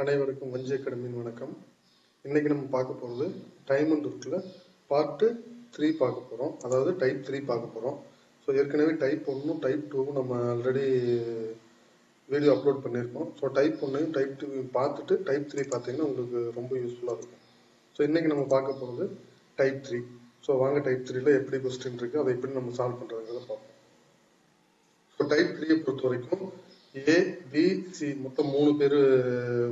அனைவருக்கும் வஞ்சி அகாடமியின் வணக்கம். இன்னைக்கு நம்ம பார்க்க போகிறது டைம் அண்ட் ஒர்க்கில் பார்ட் 3 பார்க்க போகிறோம். அதாவது டைப் 3 பார்க்க போகிறோம். ஸோ ஏற்கனவே டைப் 1 டைப் 2 நம்ம ஆல்ரெடி வீடியோ அப்லோட் பண்ணியிருக்கோம். ஸோ டைப் 1 டைப் 2 பார்த்துட்டு டைப் 3 பார்த்தீங்கன்னா உங்களுக்கு ரொம்ப யூஸ்ஃபுல்லாக இருக்கும். ஸோ இன்னைக்கு நம்ம பார்க்க போகிறது டைப் 3. ஸோ வாங்க டைப் 3ல எப்படி கொஸ்டின் இருக்குது, அதை எப்படி நம்ம சால்வ் பண்ணுறதுங்கிறத பார்ப்போம். ஸோ டைப் 3 பொறுத்த வரைக்கும் ஏ பி சி மொத்தம் 3 பேர்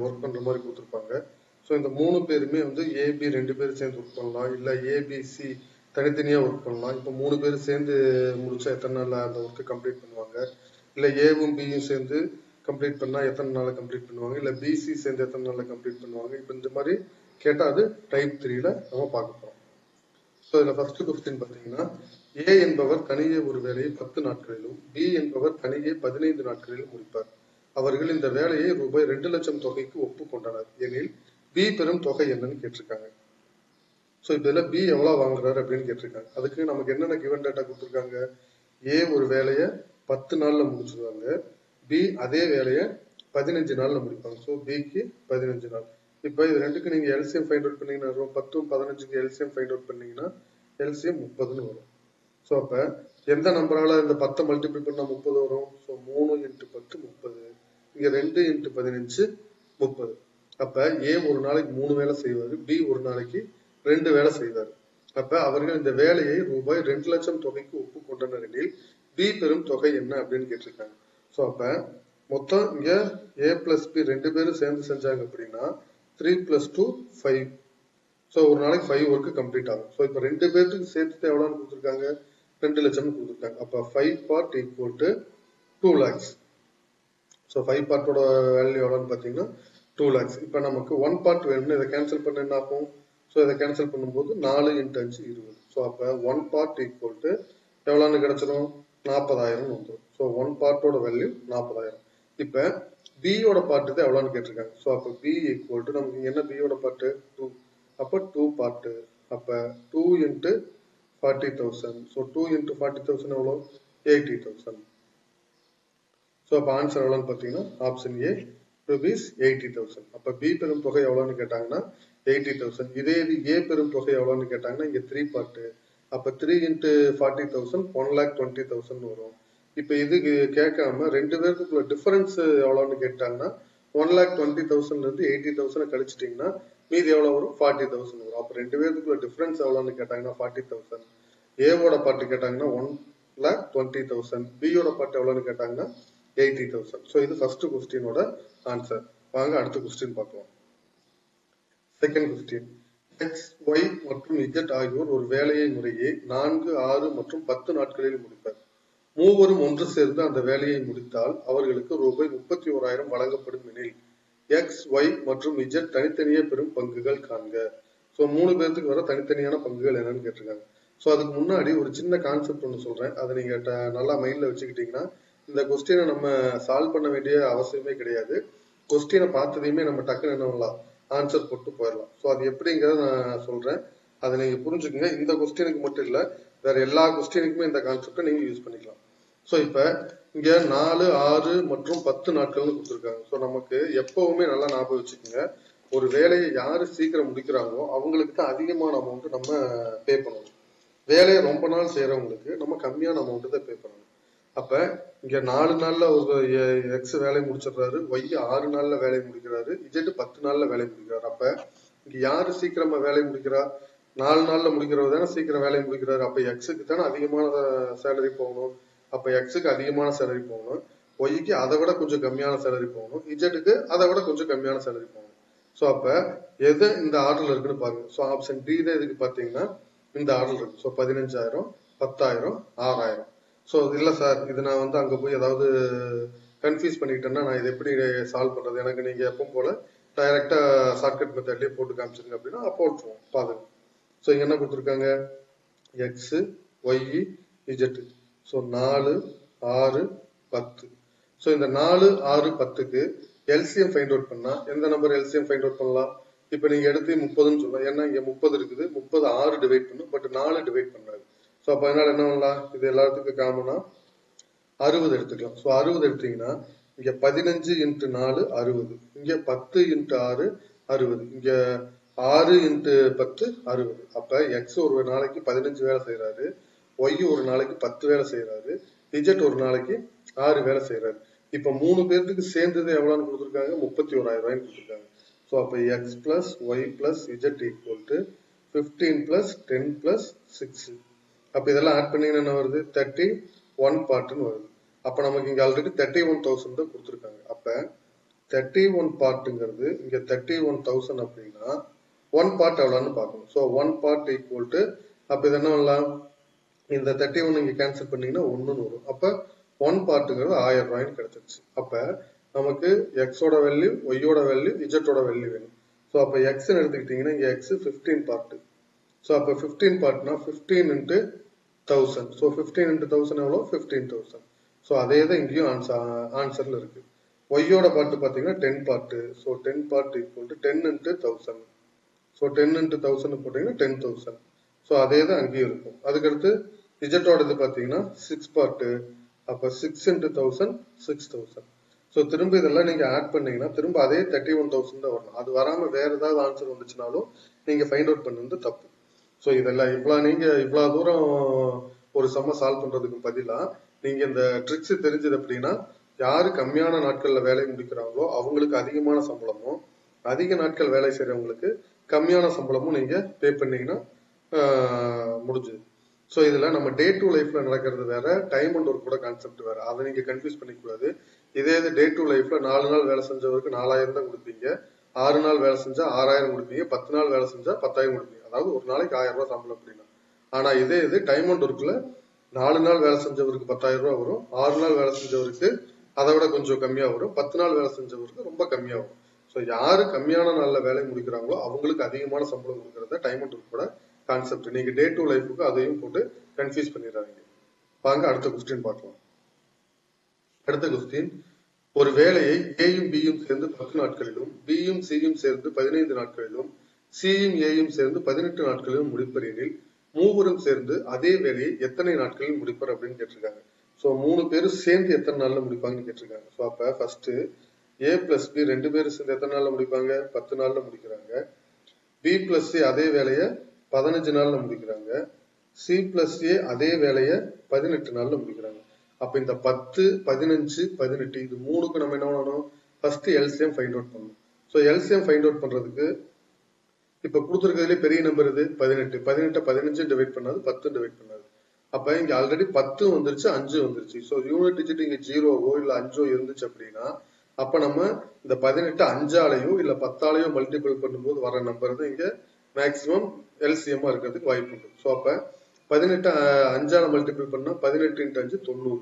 ஒர்க் பண்ணுற மாதிரி கொடுத்துருப்பாங்க. ஸோ இந்த 3 பேருமே வந்து ஏபி 2 பேர் சேர்ந்து ஒர்க் பண்ணலாம், இல்லை ஏபிசி தனித்தனியாக ஒர்க் பண்ணலாம். இப்போ 3 பேர் சேர்ந்து முடிச்சா எத்தனை நாளில் அந்த ஒர்க்கை கம்ப்ளீட் பண்ணுவாங்க, இல்லை ஏவும் பியும் சேர்ந்து கம்ப்ளீட் பண்ணால் எத்தனை நாளில் கம்ப்ளீட் பண்ணுவாங்க, இல்லை பிசி சேர்ந்து எத்தனை நாளில் கம்ப்ளீட் பண்ணுவாங்க. இப்போ இந்த மாதிரி கேட்டால் அது டைப் 3ல நம்ம பார்க்க போகிறோம். ஸோ இதில் ஃபர்ஸ்ட் கொஸ்டின் பார்த்தீங்கன்னா, ஏ என்பவர் தனியே ஒரு வேலையை 10 நாட்களிலும் பி என்பவர் தனியே 15 நாட்களிலும் முடிப்பார். அவர்கள் இந்த வேலையை ரூபாய் 2 லட்சம் தொகைக்கு ஒப்புக்கொண்டனர் எனில் பி பெறும் தொகை என்னன்னு கேட்டிருக்காங்க. ஸோ இதுல பி எவ்வளவு வாங்குறாரு அப்படின்னு கேட்டிருக்காங்க. அதுக்கு நமக்கு என்னென்ன கிவன் டேட்டா கொடுத்துருக்காங்க. ஏ ஒரு வேலையை 10 நாள்ல முடிச்சிருவாங்க, பி அதே வேலையை 15 நாள்ல முடிப்பாங்க. ஸோ பிக்கு 15 நாள். இப்போ இது ரெண்டுக்கு நீங்க எல்சிஎம் ஃபைண்ட் அவுட் பண்ணீங்கன்னா 10 15க்கு எல்சிஎம் ஃபைண்ட் அவுட் பண்ணீங்கன்னா எல்சிஎம் 30ன்னு வரும். ஸோ அப்போ எந்த நம்பரால இந்த 10 மல்டிபிள் பண்ணால் 30 வரும். ஸோ 3 × 10 30, இங்கே 2 × 15 30. அப்போ ஏ ஒரு நாளைக்கு 3 வேலை செய்வார், பி ஒரு நாளைக்கு 2 வேலை செய்வார். அப்போ அவர்கள் இந்த வேலையை ரூபாய் 2 லட்சம் தொகைக்கு ஒப்புக்கொண்டனர் எனில் பி பெறும் தொகை என்ன அப்படின்னு கேட்டிருக்காங்க. ஸோ அப்போ மொத்தம் இங்கே ஏ பிளஸ் பி 2 பேரும் சேர்ந்து செஞ்சாங்க அப்படின்னா 3 + 2 5. ஸோ ஒரு நாளைக்கு 5 ஒர்க்கு கம்ப்ளீட் ஆகும். ஸோ இப்போ 2 பேருக்கு சேர்த்து எவ்வளோன்னு கொடுத்துருக்காங்க, 2 லட்சம்னு கொடுத்துருக்காங்க. அப்போ 5 part = 2 lakhs. ஸோ 5 பார்ட்டோட வேல்யூ எவ்வளோன்னு பார்த்தீங்கன்னா 2 lakhs. இப்போ நமக்கு 1 part வேணும்னு இதை கேன்சல் பண்ண என்ன ஆகும். ஸோ இதை கேன்சல் பண்ணும்போது 4 × 5 20. ஸோ அப்போ 1 part = எவ்வளோன்னு கிடைச்சிடும், 40,000 வந்துடும். ஸோ 1 பார்ட்டோட வேல்யூ 40,000. இப்போ பியோட பார்ட் தான் எவ்வளோன்னு கேட்டிருக்காங்க. ஸோ அப்போ பி = நமக்கு என்ன பியோட பார்ட்டு 2. அப்போ 2 பார்ட்டு. அப்போ 2 × 40,000. ஸோ 2 × 40,000 எவ்வளோ, 80,000. ஸோ அப்போ ஆன்சர் எவ்வளோன்னு பார்த்தீங்கன்னா ஆப்ஷன் ஏ rupees 80,000. அப்போ பி பெரும் தொகை எவ்வளோன்னு கேட்டாங்கன்னா 80,000. இதே இது ஏ பெரும் தொகை எவ்வளோன்னு கேட்டாங்கன்னா இங்கே 3 பார்ட்டு. அப்போ 3 × 40,000 1,20,000 வரும். இப்போ இதுக்கு கேட்காம 2 பேருக்குள்ள டிஃபரன்ஸ் எவ்வளோன்னு கேட்டாங்கன்னா 1,20,000 80,000 கழிச்சிட்டிங்கன்னா மீதி எவ்வளோ வரும், 40,000 வரும். அப்போ 2 பேருக்குள்ள டிஃபரன்ஸ் எவ்வளோன்னு கேட்டாங்கன்னா 40,000. ஏவோட பாட்டு கேட்டாங்கன்னா 1,20,000. பியோட பாட்டு எவ்வளோன்னு கேட்டாங்கன்னா 80,000. ஸோ இது ஃபர்ஸ்ட் கொஸ்டினோட ஆன்சர். வாங்க அடுத்த கொஸ்டின் பார்க்கலாம். செகண்ட் கொஸ்டின், எக்ஸ் ஒய் மற்றும் இஜெட் ஆகியோர் ஒரு வேலையை முறையே 4 6 மற்றும் 10 நாட்களில் முடிப்பர். மூவரும் ஒன்று சேர்ந்து அந்த வேலையை முடித்தால் அவர்களுக்கு ரூபாய் 31,000 வழங்கப்படும் எனில் எக்ஸ் ஒய் மற்றும் இஜெட் தனித்தனியே பெறும் பங்குகள் காண்க. ஸோ 3 பேருக்கு வர தனித்தனியான பங்குகள் என்னன்னு கேட்டிருக்காங்க. ஸோ அதுக்கு முன்னாடி ஒரு சின்ன கான்செப்ட் ஒன்று சொல்றேன், அதை நீங்க நல்லா மைண்ட்ல வச்சுக்கிட்டீங்கன்னா இந்த கொஸ்டினை நம்ம சால்வ் பண்ண வேண்டிய அவசியமே கிடையாது. கொஸ்டினை பார்த்ததையுமே நம்ம டக்குன்னு என்ன பண்ணலாம், ஆன்சர் போட்டு போயிடலாம். ஸோ அது எப்படிங்கிறத நான் சொல்றேன், அதை நீங்க புரிஞ்சுக்குங்க. இந்த கொஸ்டினுக்கு மட்டும் இல்லை, வேற எல்லா கொஸ்டினுக்குமே இந்த கான்செப்டை நீங்க யூஸ் பண்ணிக்கலாம். ஸோ இப்போ இங்க 4 6 மற்றும் 10 நாட்கள்னு கொடுத்துருக்காங்க. ஸோ நமக்கு எப்பவுமே நல்லா ஞாபகம் வச்சுக்கோங்க, ஒரு வேலையை யாரு சீக்கிரம் முடிக்கிறாங்களோ அவங்களுக்கு தான் அதிகமான அமௌண்ட் நம்ம பே பண்ணணும். வேலையை ரொம்ப நாள் செய்யறவங்களுக்கு நம்ம கம்மியான அமௌண்ட் தான் பே பண்ணணும். அப்ப இங்க 4 நாள்ல ஒரு எக்ஸ் வேலையை முடிச்சிடுறாரு, ஒய் 6 நாள்ல வேலையை முடிக்கிறாரு, இஜெட் 10 நாள்ல வேலையை முடிக்கிறாரு. அப்ப இங்க யாரு சீக்கிரமா வேலையை முடிக்கிறா, 4 நாள்ல முடிக்கிறவர் தானே சீக்கிரம் வேலையை முடிக்கிறாரு. அப்ப எக்ஸுக்கு தானே அதிகமான சேலரி போகணும். அப்ப எக்ஸுக்கு அதிகமான சேலரி போகணும், ஒய்க்கு அதை விட கொஞ்சம் கம்மியான சேலரி போகணும், இஜெட்டுக்கு அதை விட கொஞ்சம் கம்மியான சேலரி போகணும். ஸோ அப்ப எது இந்த ஆர்டர்ல இருக்குன்னு பாருங்க. ஸோ ஆப்ஷன் டி தான் இதுக்கு பாத்தீங்கன்னா இந்த ஆர்டர் இருக்கு. ஸோ 15,000 10,000 6,000. ஸோ இல்லை சார், இது நான் வந்து அங்கே போய் ஏதாவது கன்ஃபியூஸ் பண்ணிக்கிட்டேன்னா நான் இதை எப்படி சால்வ் பண்ணுறது, எனக்கு நீங்கள் எப்பவும் போல டைரெக்டாக ஷார்ட்கட் மெத்தட்லேயே போட்டு காமிச்சிருங்க அப்படின்னா போட்டுருவோம் பாருங்க. ஸோ இங்கே என்ன கொடுத்துருக்காங்க, எக்ஸு ஒய் இஜெட்டு. ஸோ 4 6 10. ஸோ இந்த 4 6 10க்கு எல்சிஎம் ஃபைண்ட் அவுட் பண்ணால் எந்த நம்பர் எல்சிஎம் ஃபைண்ட் அவுட் பண்ணலாம். இப்போ நீங்கள் எடுத்து 30ன்னு சொல்லலாம், ஏன்னா இங்கே 30 இருக்குது, 30 6 டிவைட் பண்ணும், பட் 4 டிவைட் பண்ணாது. ஸோ அப்போ அதனால என்ன பண்ணலாம், இது எல்லாத்துக்கும் காமனா 60 எடுத்துக்கலாம். ஸோ 60 எடுத்தீங்கன்னா இங்க 15 into 4 60, இங்க 10 into 6 60, இங்க 6 into 10 60. அப்ப x ஒரு நாளைக்கு 15 வேலை செய்யறாரு, y ஒரு நாளைக்கு 10 வேலை செய்யறாரு, z ஒரு நாளைக்கு 6 வேலை செய்யறாரு. இப்ப மூணு பேருக்கு சேர்ந்தது எவ்வளவுன்னு கொடுத்துருக்காங்க, 31,000 ரூபாய்ன்னு கொடுத்துருக்காங்க. ஸோ அப்ப x plus y plus z equal to 15 plus 10 plus 6. அப்ப இதெல்லாம் ஆட் பண்ணீங்கன்னா என்ன வருது, 31 பார்ட்னு வருது. அப்ப நமக்கு இங்க ஆல்ரெடி 31,000 தான் கொடுத்துருக்காங்க. அப்ப 31 பார்ட்டுங்கிறது இங்க 31,000 அப்படின்னா 1 பார்ட் எவ்வளவுன்னு பார்க்கணும். ஸோ 1 பார்ட் ஈக்குவல் டு, அப்ப இது என்ன பண்ணலாம், இந்த 31 இங்க கேன்சல் பண்ணீங்கன்னா 1ன்னு வரும். அப்ப 1 பார்ட்டுங்கிறது 1000 ரூபாய்ன்னு கிடைச்சிருச்சு. அப்ப நமக்கு எக்ஸோட வேல்யூ, ஒய்யோட வேல்யூ, இஜெட்டோட வேல்யூ வேணும். ஸோ அப்ப எக்ஸ்ன்னு எடுத்துக்கிட்டீங்கன்னா இங்க எக்ஸ் 15 பார்ட். ஸோ அப்ப 15 பார்ட்னா 15 into 1000. ஸோ 15 into 1000 எவ்வளோ, 15,000. ஸோ அதே தான் இங்கேயும் ஆன்சர்ல இருக்கு. ஒய்யோட பார்ட் பார்த்தீங்கன்னா 10 part. So 10 part equal to 10 into 1000. So 10 into 1000 போட்டீங்கன்னா 10,000. ஸோ அதே தான் அங்கேயும் இருக்கும். அதுக்கடுத்து இஜெட்டோடது பார்த்தீங்கன்னா 6 பார்ட். அப்ப 6 into 1000 6,000. ஸோ திரும்ப இதெல்லாம் நீங்க ஆட் பண்ணீங்கன்னா திரும்ப அதே 31,000 தான் வரணும். அது வராம வேற ஏதாவது ஆன்சர் வந்துச்சுனாலும் நீங்க ஃபைண்ட் அவுட் பண்ணது தப்பு. ஸோ இதெல்லாம் இவ்வளவு தூரம் ஒரு சம்ம சால்வ் பண்றதுக்கு பதிலா நீங்க இந்த ட்ரிக்ஸ் தெரிஞ்சது அப்படின்னா, யாரு கம்மியான நாட்கள்ல வேலை முடிக்கிறாங்களோ அவங்களுக்கு அதிகமான சம்பளமும், அதிக நாட்கள் வேலை செய்யறவங்களுக்கு கம்மியான சம்பளமும் நீங்க பே பண்ணீங்கன்னா முடிஞ்சது. ஸோ இதுல நம்ம டே டு லைஃப்ல நடக்கிறது வேற, டைம் அண்ட் ஒர்க் கூட கான்செப்ட் வேற. அதை நீங்க கன்ஃபியூஸ் பண்ணிக்க கூடாது. இதே இது டே டு லைஃப்ல 4 நாள் வேலை செஞ்சவருக்கு 4000 தான் கொடுப்பீங்க, 6 நாள் வேலை செஞ்சா 6000 கொடுப்பீங்க, 10 நாள் வேலை செஞ்சா 10,000 கொடுப்பீங்க. அதாவது ஒரு நாளைக்கு 1000 ரூபாய் சம்பளம் அப்படின்னா. ஆனா இதே இது டைம் அண்ட் ஒர்க்ல 4 நாள் வேலை செஞ்சவருக்கு 10,000 ரூபாய் வரும், 6 நாள் வேலை செஞ்சவருக்கு அதை விட கொஞ்சம் கம்மியா வரும், 10 நாள் வேலை செஞ்சவருக்கு ரொம்ப கம்மியா வரும். ஸோ யாரு கம்மியான நாள்ல வேலை முடிக்கிறாங்களோ அவங்களுக்கு அதிகமான சம்பளம் கொடுக்கறத டைம் அண்ட் ஒர்க்கோட கான்செப்ட். நீங்க டே டு லைஃபுக்கு அதையும் போட்டு கன்ஃபியூஸ் பண்ணிடுறாங்க. வாங்க அடுத்த கொஸ்டின் பார்க்கலாம். அடுத்த கொஸ்டின், ஒரு வேலையை ஏயும் பியும் சேர்ந்து 10 நாட்களிலும், பியும் சியும் சேர்ந்து 15 நாட்களிலும், சியும் ஏயும் சேர்ந்து 18 நாட்களிலும் முடிப்பர் எனில், மூவரும் சேர்ந்து அதே வேலையை எத்தனை நாட்களில் முடிப்பர் அப்படின்னு கேட்டிருக்காங்க. ஸோ 3 பேரும் சேர்ந்து எத்தனை நாள்ல முடிப்பாங்கன்னு கேட்டிருக்காங்க. ஸோ அப்ப ஃபர்ஸ்ட் ஏ பிளஸ் பி 2 பேரும் சேர்ந்து எத்தனை நாள்ல முடிப்பாங்க, 10 நாள்ல முடிக்கிறாங்க. பி பிளஸ் சி அதே வேலையை 15 நாள்ல முடிக்கிறாங்க. சி பிளஸ் ஏ அதே வேலையை 18 நாள்ல முடிக்கிறாங்க. அப்ப இந்த 10, 15, 18 இது மூணுக்கு நம்ம என்ன பண்ணணும், ஃபர்ஸ்ட் எல்சிஎம் ஃபைண்ட் அவுட் பண்ணணும். ஸோ எல்சிஎம் ஃபைண்ட் அவுட் பண்றதுக்கு இப்ப கொடுத்துருக்கிறதுலே பெரிய நம்பர் இது 18. 18 15 டிவைட் பண்ணாது, 10 டிவைட் பண்ணாது. அப்ப இங்க ஆல்ரெடி 10 வந்துருச்சு, 5 வந்துருச்சு. ஸோ யூனிட் டிஜிட் இங்க 0வோ இல்ல 5ஓ இருந்துச்சு அப்படின்னா, அப்ப நம்ம இந்த 18 5ஆலையோ இல்ல 10ஆலையோ மல்டிபிள் பண்ணும்போது வர நம்பர் தான் இங்க மேக்சிமம் எல்சிஎம்மா இருக்கிறதுக்கு வாய்ப்பு உண்டு. ஸோ அப்ப 18 5ஆல மல்டிபிள் பண்ணா 18 into 5 90.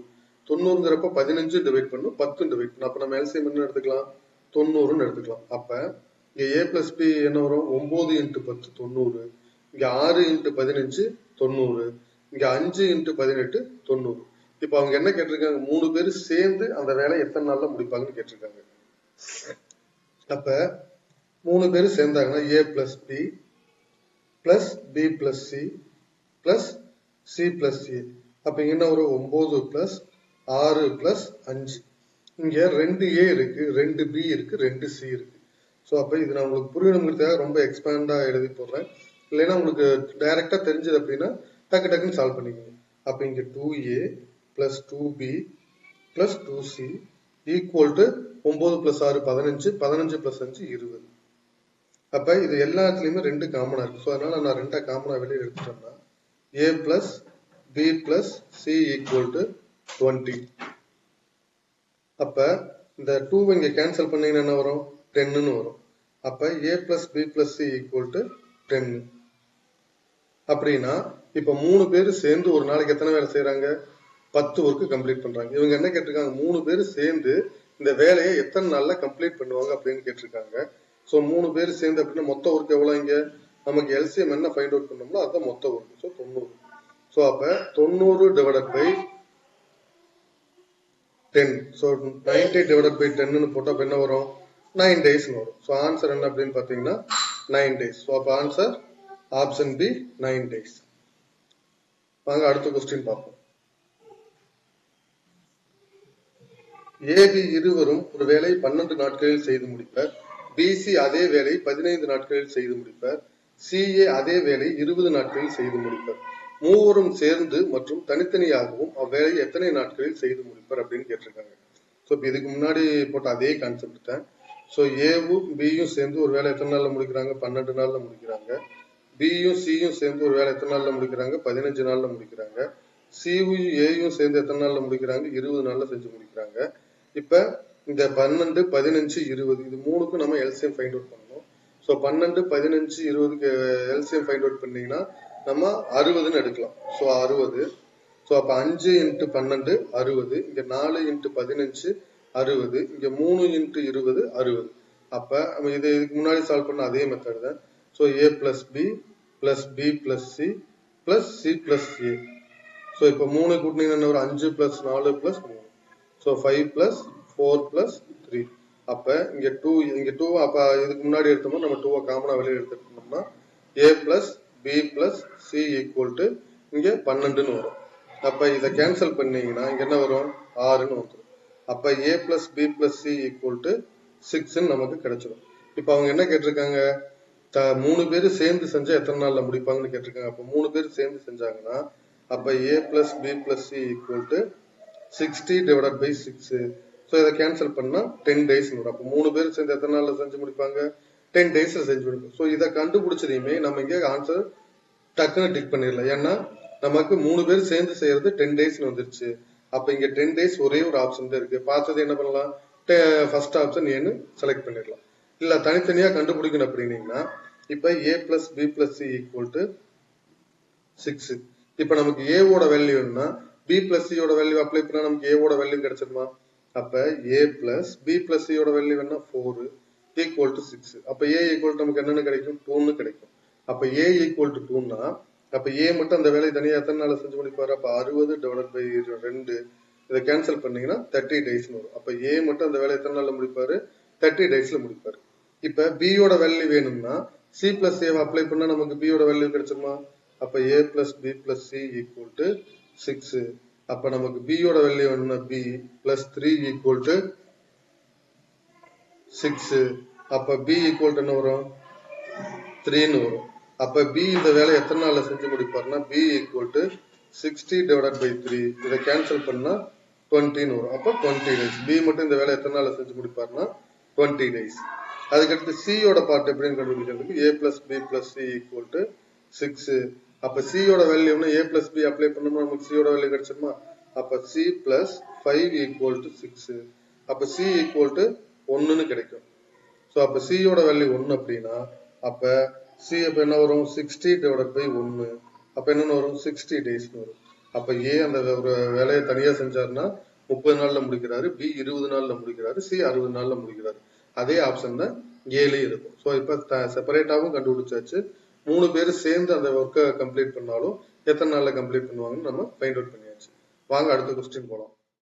90ங்கிறப்ப 15 டிவைட் பண்ணும், 10 டிவைட் பண்ணும். அப்ப நம்ம எல்சிஎம் என்ன எடுத்துக்கலாம், 90ன்னு எடுத்துக்கலாம். அப்ப இங்க ஏ பிளஸ் பி என்ன வரும், 9 into 10 90, இங்க 6 into 15 90, இங்க 5 into 18 90. இப்ப அவங்க என்ன கேட்டிருக்காங்க, 3 பேர் சேர்ந்து அந்த வேலையை எத்தனை நாள்ல முடிப்பாங்கன்னு கேட்டிருக்காங்க. அப்ப 3 பேர் சேர்ந்தாங்கன்னா A plus B plus B plus C plus C plus A. அப்ப என்ன ஒரு 9 பிளஸ் 6 பிளஸ் 5. இங்க 2 ஏ இருக்கு, 2 பி இருக்கு, 2 சி இருக்கு. ஸோ அப்ப இது நான் உங்களுக்கு புரியணுங்கிறதுக்காக ரொம்ப எக்ஸ்பேண்டா எழுதி போடுறேன். இல்லைன்னா உங்களுக்கு டைரக்டா தெரிஞ்சது அப்படின்னா டக்கு டக்குன்னு சால்வ் பண்ணிக்கோங்க. அப்ப இங்க 2a plus 2b plus 2c equal to 9 plus 6 15, 15 plus 5 20. அப்ப இது எல்லாத்துலயுமே 2 காமனா இருக்கு. ஸோ அதனால நான் 2 காமனா வெளியே எடுத்துட்டோம்னா a plus b plus c equal to 20. அப்ப இந்த 2 இங்க கேன்சல் பண்ணீங்கன்னா என்ன வரும், 10ன்னு வரும். அப்ப a plus b plus c equal to 10. அப்படின்னா இப்ப 3 பேர் சேர்ந்து ஒரு நாளைக்கு எத்தனை வேலை செய்யறாங்க, 10 ஒர்க் கம்ப்ளீட் பண்றாங்க. இவங்க என்ன கேட்டிருக்காங்க, 3 பேர் சேர்ந்து இந்த வேலையை எத்தனை நாள்ல கம்ப்ளீட் பண்ணுவாங்க அப்படின்னு கேட்டிருக்காங்க. ஸோ 3 பேர் சேர்ந்து அப்படின்னா மொத்த ஒர்க் எவ்வளவு, இங்க நமக்கு எல்சிஎம் என்ன ஃபைண்ட் அவுட் பண்ணோம்னா அதுதான் மொத்த ஒர்க். ஸோ 90. ஸோ அப்ப 90 divided by 10. So 90 divided by 10ன்னு போட்டா அப்ப என்ன வரும், 9 days வரும். ஸோ ஆன்சர் என்ன அப்படின்னு பாத்தீங்கன்னா 9 days. ஸோ அப்ப ஆன்சர் ஆப்ஷன் பி 9 days. வாங்க அடுத்த கொஸ்டின் பார்ப்போம். ஏபி இருவரும் ஒரு வேலை 12 நாட்களில் செய்து முடிப்பர். பிசி அதே வேலை 15 நாட்களில் செய்து முடிப்பர். சிஏ அதே வேலை 20 நாட்களில் செய்து முடிப்பர். மூவரும் சேர்ந்து மற்றும் தனித்தனியாகவும் அவ்வேலை எத்தனை நாட்களில் செய்து முடிப்பர் அப்படின்னு கேட்டிருக்காங்க. ஸோ இப்போ இதுக்கு முன்னாடி போட்ட அதே கான்செப்ட் தான். ஸோ ஏவும் பியும் சேர்ந்து ஒரு வேலை எத்தனை நாள்ல முடிக்கிறாங்க? 12 நாள்ல முடிக்கிறாங்க. பியும் சியும் சேர்ந்து ஒரு வேலை எத்தனை நாள்ல முடிக்கிறாங்க? 15 நாள்ல முடிக்கிறாங்க. சியும் ஏயும் சேர்ந்து எத்தனை நாள்ல முடிக்கிறாங்க? 20 நாள்ல செஞ்சு முடிக்கிறாங்க. இப்ப இந்த 12, 15, 20 இது மூணுக்கும் நம்ம எல்சிஎம் ஃபைண்ட் அவுட் பண்ணணும். ஸோ 12, 15, 20க்கு எல்சிஎம் ஃபைண்ட் அவுட் பண்ணீங்கன்னா நம்ம 60ன்னு எடுக்கலாம். ஸோ 60. ஸோ அப்ப 5 × 12 60. இங்க 4 × 15 60. இங்க 3 × 20 60. அப்ப நம்ம இதுக்கு முன்னாடி சால்வ் பண்ண அதே மெத்தட் தான். So a plus b plus b plus c plus c plus a. So இப்போ 3 கூட்டினீங்கன்னா ஒரு 5 plus 4 plus 3. So 5 plus 4 plus 3. அப்ப இங்க 2 அப்ப இதுக்கு முன்னாடி எடுத்தோம்னா நம்ம 2 காமனா வெளியே எடுத்துட்டோம்னா a plus b plus c equal to இங்க 12ன்னு வரும். அப்ப இதை கேன்சல் பண்ணீங்கன்னா இங்க என்ன வரும்? 6ன்னு வந்துடும். அப்ப a plus b plus c equal to 6ன்னு நமக்கு கிடைச்சிடும். இப்ப அவங்க என்ன கேட்டிருக்காங்க? 3 பேர் சேர்ந்து செஞ்சா எத்தனை நாள்ல முடிப்பாங்கன்னு கேட்டிருக்காங்க. அப்ப 3 பேர் சேர்ந்து செஞ்சாங்கன்னா அப்ப a plus b plus c equal to 60 divided by 6. So இதை கேன்சல் பண்ணா 10 days வரும். அப்ப 3 பேர் சேர்ந்து எத்தனை நாள்ல செஞ்சு முடிப்பாங்க? 10 daysல செஞ்சு முடிப்பாங்க. ஸோ இதை கண்டுபிடிச்சதையுமே நம்ம இங்க ஆன்சர் டக்குன்னு டிக் பண்ணிடலாம். ஏன்னா நமக்கு 3 பேர் சேர்ந்து செய்யறது 10 டேஸ்னு வந்துருச்சு. அப்ப இங்க 10 days ஒரே ஒரு ஆப்ஷன் தான் இருக்கு. பார்த்தது என்ன பண்ணலாம்? ஃபர்ஸ்ட் ஆப்ஷன் ஏன்னு செலக்ட் பண்ணிடலாம். இல்ல தனித்தனியா கண்டுபிடிக்கணும் அப்படின்னீங்கன்னா இப்ப a plus b plus c equal to 6. இப்ப நமக்கு a ஓட வேல்யூ என்ன? b plus c ஓட வேல்யூ அப்ளை பண்ணா நமக்கு a ஓட வேல்யூ கிடைச்சிருமா? அப்ப a plus b plus c ஓட வேல்யூ என்ன? 4 equal to 6. அப்ப a equal to நமக்கு என்னன்னு கிடைக்கும்? 2ன்னு கிடைக்கும். அப்ப a equal to 2ன்னா அப்ப a மட்டும் அந்த வேலையை தனியா எத்தனை நாள்ல செஞ்சு முடிப்பாரு? அப்ப 60 divided by 2. இதை கேன்சல் பண்ணீங்கன்னா 30 daysனு வரும். அப்ப a மட்டும் அந்த வேலையை எத்தனை நாள்ல முடிப்பாரு? 30 daysல முடிப்பாரு. இப்ப b யோட வேல்யூ வேணும்னா c plus a அப்ளை பண்ணா நமக்கு b யோட வேல்யூ கிடைச்சிருமா? அப்ப a plus b plus c equal to 6. அப்ப நமக்கு b யோட வேல்யூ வேணும்னா b plus 3 equal to 6. அப்ப b equal to என்ன வரும்? 3ன்னு வரும். அப்ப b இந்த வேலை எத்தனை நாள்ல செஞ்சு முடிப்பாருன்னா b equal to 60 divided by 3. இதை கேன்சல் பண்ணா 20ன்னு வரும். அப்ப 20 days. b மட்டும் இந்த வேலை எத்தனை நாள்ல செஞ்சு முடிப்பாருன்னா 20 days. அதுக்கடுத்து c யோட பார்ட் எப்படின்னு கண்டுபிடிக்கிறதுக்கு a plus b plus c equal to 6. அப்ப c யோட வேல்யூ என்ன? a plus b அப்ளை பண்ணோம்னா நமக்கு c யோட வேல்யூ கிடைச்சிருமா? அப்ப c plus 5 equal to 6. அப்ப c equal to 1ன்னு கிடைக்கும். ஸோ அப்ப c யோட வேல்யூ 1 அப்படின்னா அப்ப c அப்ப என்ன வரும்? 60 divided by 1. அப்ப என்னன்னு வரும்? 60 daysனு வரும். அப்ப a அந்த ஒரு வேலையை தனியா செஞ்சாருன்னா 30 நாள்ல முடிக்கிறாரு, b 20 நாள்ல முடிக்கிறாரு, c 60 நாள்ல முடிக்கிறாரு. அதே ஆப்ஷன் தான் ஏலயும் இருக்கும். ஸோ இப்ப செப்பரேட்டாவும் கண்டுபிடிச்சாச்சு. 3 பேர் சேர்ந்து அந்த ஒர்க்கை கம்ப்ளீட் பண்ணாலும் எத்தனை நாள்ல கம்ப்ளீட் பண்ணுவாங்கன்னு நம்ம ஃபைண்ட் அவுட் பண்ணியாச்சு. வாங்க அடுத்த கொஸ்டின் போலாம்.